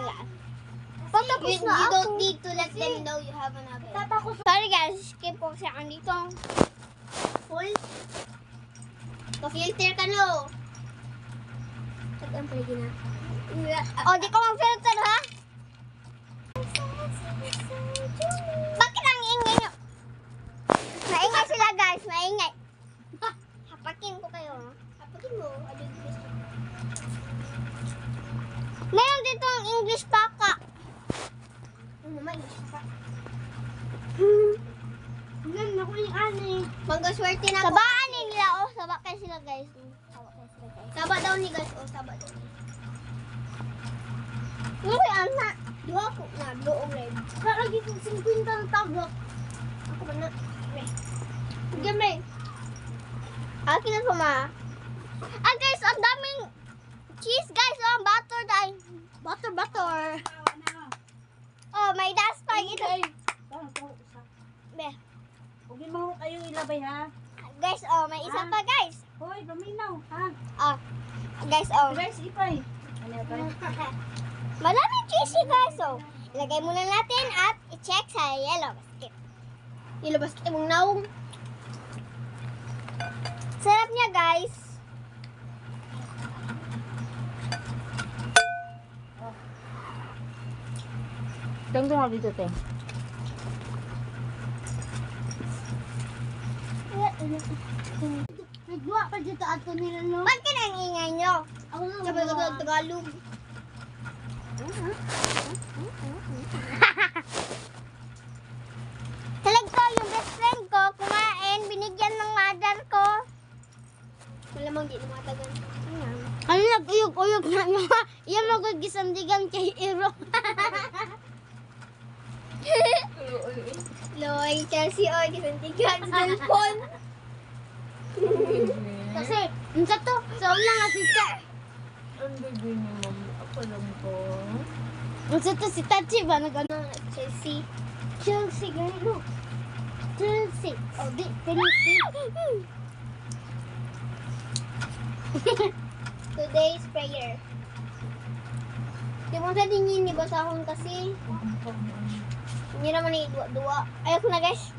wala. Patapos You na ako. don't need to let them know you have an oven. Sorry guys, skip po siya dito. Full. Pa-filter ka no. Tagang pwede na. O, di ko mag-filter ha? Bakit ang ingay nyo? Maingay sila guys, maingay. Hapakin ko kayo. Hapakin mo. Ano yung gusto? Meron dito ang English baka. Malis pa. Ganun ako yung ani. Manggaswerte na ako. Sabaan nila oh, saba kayo sila guys. Saba kayo sila guys. Saba daw ni guys. Oh, saba daw. Ano ba yan na? Dua ko na. Blue o red. Lagi kong 50 ang tabok. Ako ba na? Diyan may. Akin na ma. Ah guys, ang daming cheese guys. Oh, butter dahil. Butter. Oh, may das pa ito. Be. Huwag mo kayong ilabay ha. Guys, oh, may isa pa guys. Hoy, gaminaw ha. Oh. Guys, oh. Guys, ipay. Ano ba? Maraming cheesy guys, oh. Ilagay muna natin at i-check sa yellow basket. Ilabas kita mong naong. Sarap niya guys. Tunggu nga dito, te. Nagwa pa dito ato nila, no? Ba't ka nang ingay nyo? Ako na Sabay ka ng Tagalog. Talag ko, yung best friend ko, kumain, binigyan ng mother ko. Malamang di lumatagan. Ano nag-uyog-uyog na nga? Iyan magagisandigan kay Iro. Loy, Chelsea, oy, kisantigan sa cellphone. Kasi, unsa to? Sa una nga si Cha. Ang baby ni mom. Ako lang po. Unsa to si Tachi ba? Nag-ano? Chelsea. Chelsea, ganito. Chelsea. Oh, di, Chelsea. Today's prayer. Di mo sa tingin ni basahon kasi. Hindi naman ni dua-dua. Ayoko na guys.